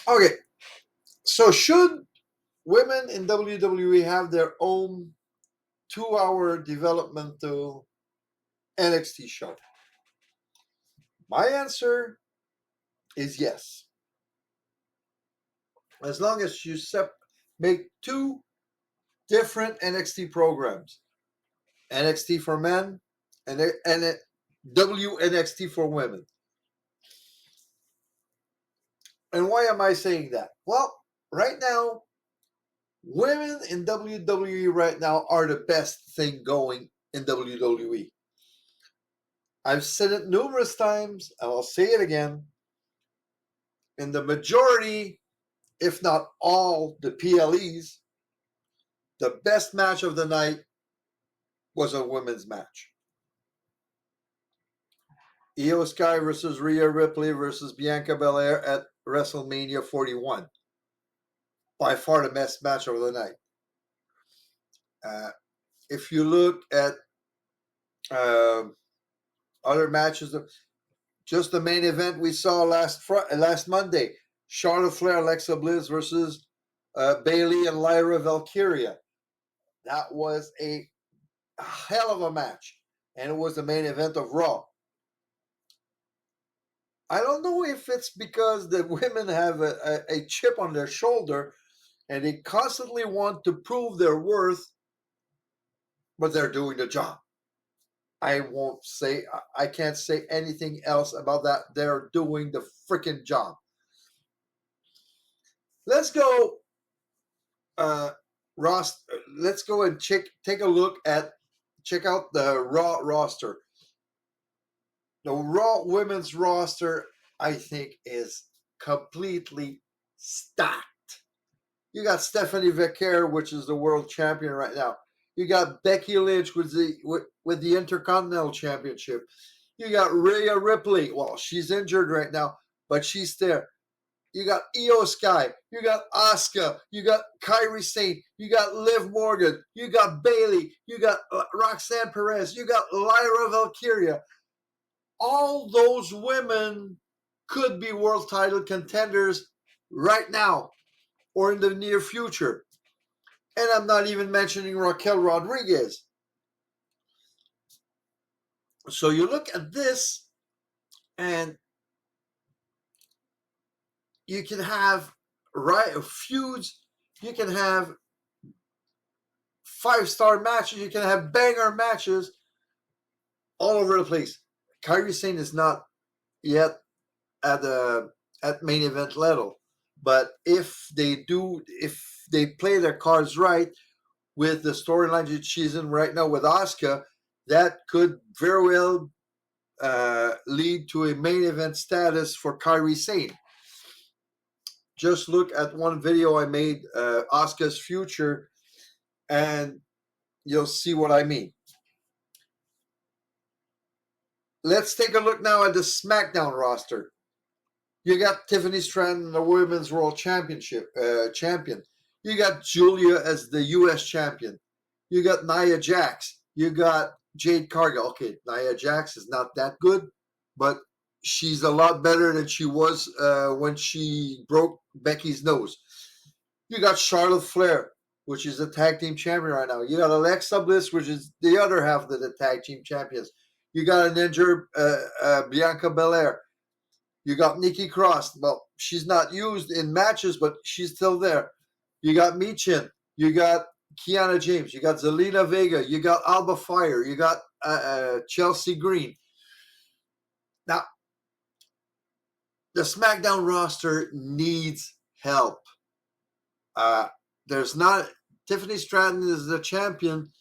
Okay, so should women in WWE have their own 2-hour developmental NXT show? My answer is yes. As long as you make two different NXT programs, NXT for men and WNXT for women. And why am I saying that? Well, right now, women in WWE right now are the best thing going in WWE. I've said it numerous times, and I'll say it again. In the majority, if not all, the PLEs, the best match of the night was a women's match. Io Sky versus Rhea Ripley versus Bianca Belair at WrestleMania 41. By far the best match of the night. If you look at other matches, just the main event we saw last Monday, Charlotte Flair, Alexa Bliss versus Bayley and Lyra Valkyria. That was a hell of a match, and it was the main event of Raw. I don't know if it's because the women have a chip on their shoulder and they constantly want to prove their worth, but they're doing the job. I can't say anything else about that. They're doing the freaking job. Let's go, Ross. Let's go and check out the Raw roster. The Raw women's roster, I think, is completely stacked. You got Stephanie Vaquer, which is the world champion right now. You got Becky Lynch with the Intercontinental Championship. You got Rhea Ripley. Well, she's injured right now, but she's there. You got Io Sky. You got Asuka. You got Kairi Sane. You got Liv Morgan. You got Bayley. You got Roxanne Perez. You got Lyra Valkyria. All those women could be world title contenders right now or in the near future. And I'm not even mentioning Raquel Rodriguez. So you look at this, and you can have feuds, you can have 5-star matches, you can have banger matches all over the place. Kairi Sane is not yet at main event level, but if they play their cards right with the storyline that she's in right now with Asuka, that could very well lead to a main event status for Kairi Sane. Just look at one video I made, Asuka's future, and you'll see what I mean. Let's take a look now at the SmackDown roster. You got Tiffany Stratton, the Women's World champion. You got Julia as the U.S. champion. You got Nia Jax. You got Jade Cargill. Okay, Nia Jax is not that good, but she's a lot better than she was when she broke Becky's nose. You got Charlotte Flair, which is the tag team champion right now. You got Alexa Bliss, which is the other half of the tag team champions. You got an injured Bianca Belair. You got Nikki Cross. Well, she's not used in matches, but she's still there. You got Michin. You got Kiana James. You got Zelina Vega. You got Alba Fire. You got Chelsea Green. Now, the SmackDown roster needs help. There's not... Tiffany Stratton is the champion,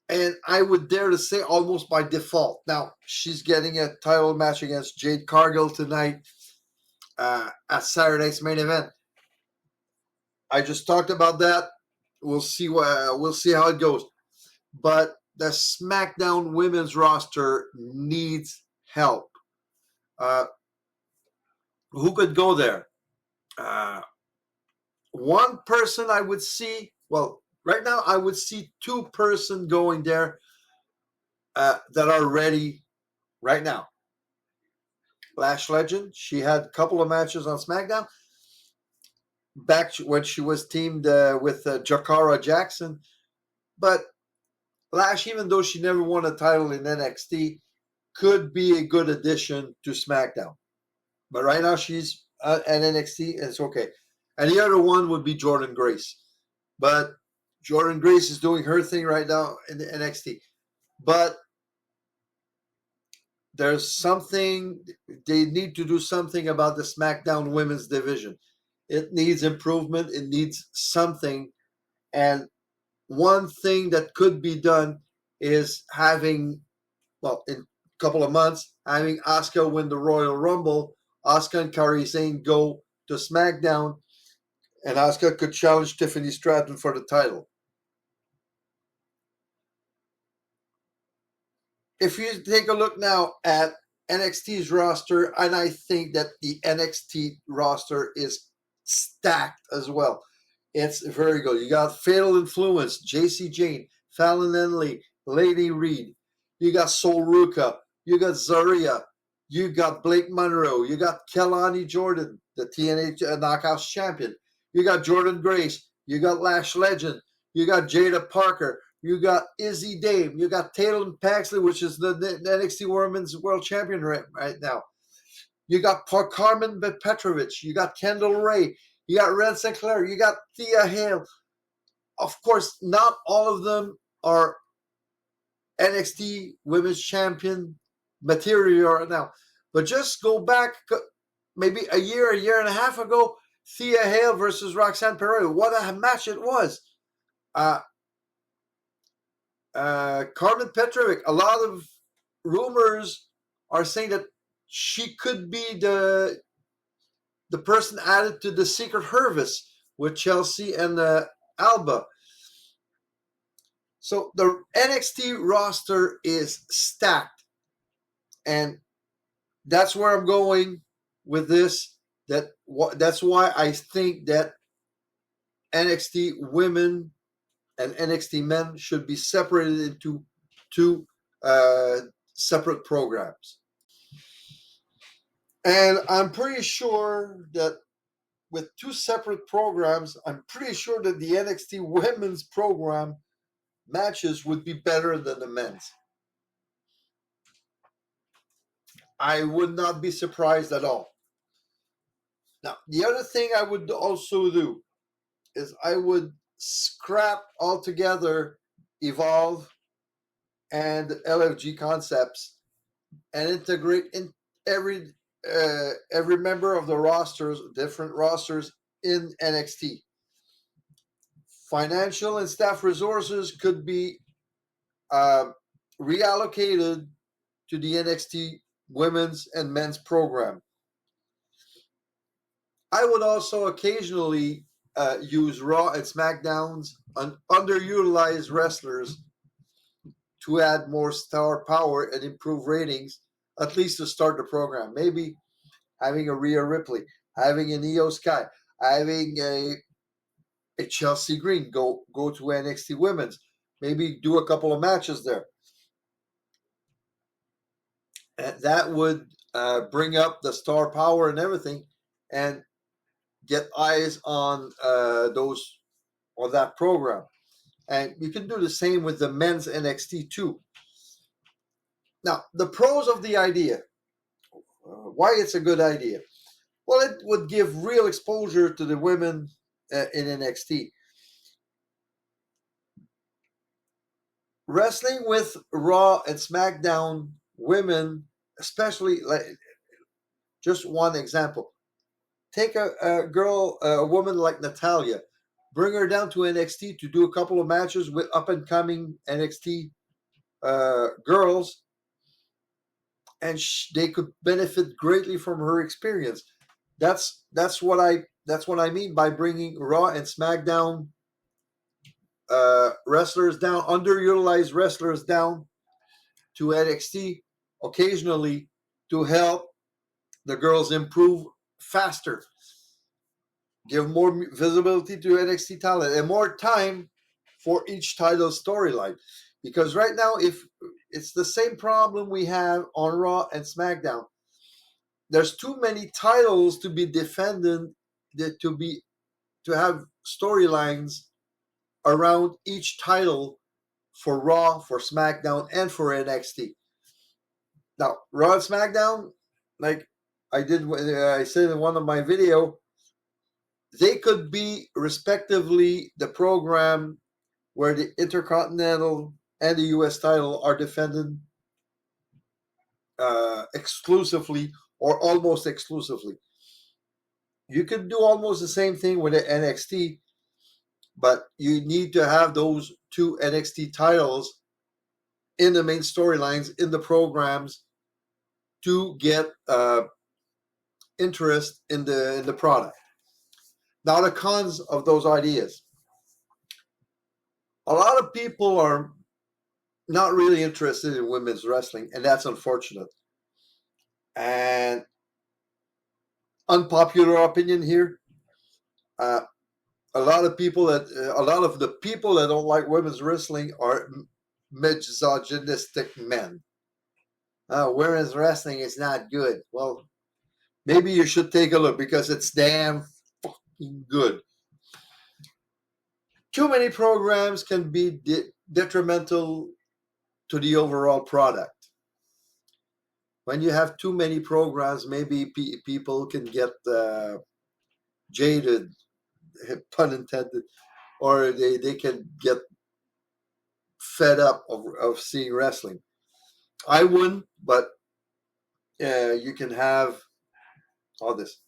and I would dare to say almost by default. Now, she's getting a title match against Jade Cargill tonight at Saturday's main event. I just talked about that. We'll see how it goes. But the SmackDown women's roster needs help. Who could go there? One person I would see... Well, right now I would see 2 person going there that are ready right now. Lash Legend. She had a couple of matches on SmackDown back when she was teamed with Jakara Jackson. But Lash, even though she never won a title in NXT, could be a good addition to SmackDown. But right now she's at NXT, and it's okay. And the other one would be Jordynne Grace. But Jordynne Grace is doing her thing right now in the NXT. But there's something, they need to do something about the SmackDown women's division. It needs improvement. It needs something. And one thing that could be done is having, well, in a couple of months, having Asuka win the Royal Rumble, Asuka and Kairi Sane go to SmackDown, and Asuka could challenge Tiffany Stratton for the title. If you take a look now at NXT's roster, and I think that the NXT roster is stacked as well. It's very good. You got Fatal Influence, JC Jane, Fallon Henley, Lady Reed. You got Sol Ruka. You got Zaria. You got Blake Monroe. You got Kelani Jordan, the TNA Knockouts champion. You got Jordynne Grace. You got Lash Legend. You got Jada Parker. You got Izzy Dame. You got Taylor Paxley, which is the NXT Women's World Champion right now. You got Carmen Petrovich. You got Kendall Ray. You got Red Sinclair. You got Thea Hale. Of course, not all of them are NXT Women's Champion material right now. But just go back maybe a year and a half ago, Thea Hale versus Roxanne Perez. What a match it was. Carmen Petrovic, a lot of rumors are saying that she could be the person added to the Secret Harvest with Chelsea and Alba. So the NXT roster is stacked, and that's where I'm going with this. That's why I think that NXT women and NXT men should be separated into two separate programs. And I'm pretty sure that with two separate programs, I'm pretty sure that the NXT women's program matches would be better than the men's. I would not be surprised at all. Now, the other thing I would also do is I would scrap altogether Evolve and LFG concepts and integrate in every member of the rosters, different rosters in NXT. Financial and staff resources could be reallocated to the NXT women's and men's program. I would also occasionally use Raw and SmackDowns on underutilized wrestlers to add more star power and improve ratings, at least to start the program. Maybe having a Rhea Ripley, having an Io Sky, having a Chelsea Green go to NXT Women's. Maybe do a couple of matches there. And that would bring up the star power and everything, and get eyes on that program. And you can do the same with the men's NXT too. Now, the pros of the idea, why it's a good idea. Well, it would give real exposure to the women in NXT. Wrestling with Raw and SmackDown women, especially, like, just one example. Take a woman like Natalya, bring her down to NXT to do a couple of matches with up and coming NXT girls, and they could benefit greatly from her experience. That's what I mean by bringing Raw and SmackDown wrestlers down, underutilized wrestlers down to NXT occasionally to help the girls improve faster, give more visibility to NXT talent and more time for each title storyline. Because right now, if it's the same problem we have on Raw and SmackDown, there's too many titles to be defended, to have storylines around each title for Raw, for SmackDown, and for NXT. Now, Raw and SmackDown, like I said in one of my video, they could be respectively the program where the Intercontinental and the US title are defended exclusively or almost exclusively. You could do almost the same thing with the NXT, but you need to have those two NXT titles in the main storylines, in the programs, to get interest in the product. Now, the cons of those ideas. A lot of people are not really interested in women's wrestling, and that's unfortunate. And unpopular opinion here, a lot of the people that don't like women's wrestling are misogynistic men. Women's wrestling is not good. Well, maybe you should take a look, because it's damn fucking good. Too many programs can be detrimental to the overall product. When you have too many programs, maybe people can get jaded, pun intended, or they can get fed up of seeing wrestling. I wouldn't, but you can have all this.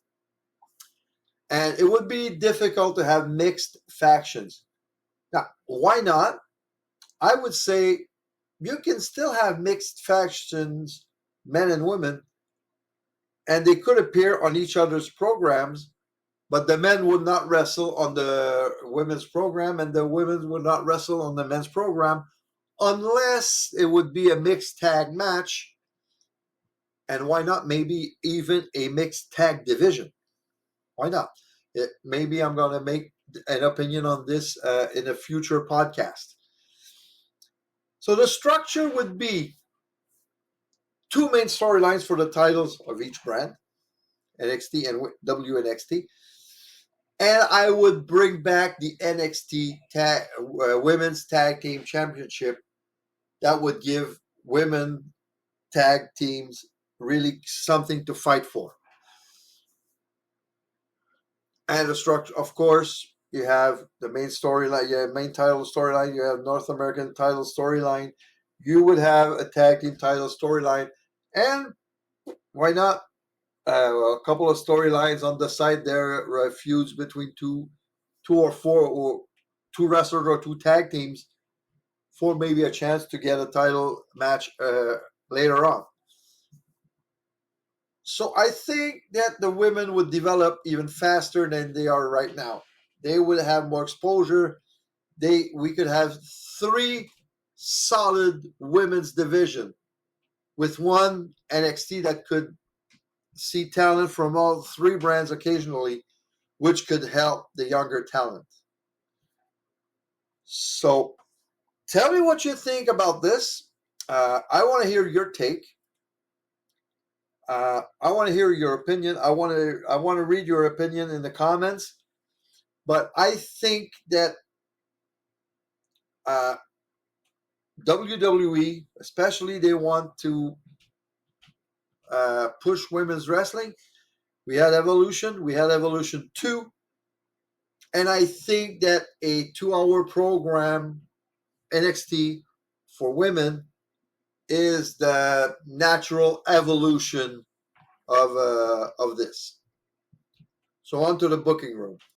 And it would be difficult to have mixed factions. Now, why not? I would say you can still have mixed factions, men and women, and they could appear on each other's programs, but the men would not wrestle on the women's program, and the women would not wrestle on the men's program, unless it would be a mixed tag match. And why not maybe even a mixed tag division? Why not? Maybe I'm going to make an opinion on this in a future podcast. So the structure would be two main storylines for the titles of each brand, NXT and WNXT. And I would bring back the NXT Women's Tag Team Championship. That would give women tag teams really something to fight for. And the structure, of course, you have the main storyline, you have main title storyline, you have North American title storyline, you would have a tag team title storyline, and why not a couple of storylines on the side there, feuds between two or four, or two wrestlers or two tag teams, for maybe a chance to get a title match later on. So I think that the women would develop even faster than they are right now. They would have more exposure. We could have 3 solid women's division with one NXT that could see talent from all 3 brands occasionally, which could help the younger talent. So tell me what you think about this. I want to hear your take. I want to hear your opinion. I want to read your opinion in the comments. But I think that WWE, especially, they want to push women's wrestling. We had Evolution. We had Evolution 2. And I think that a 2-hour program, NXT, for women is the natural evolution of this. So on to the booking room.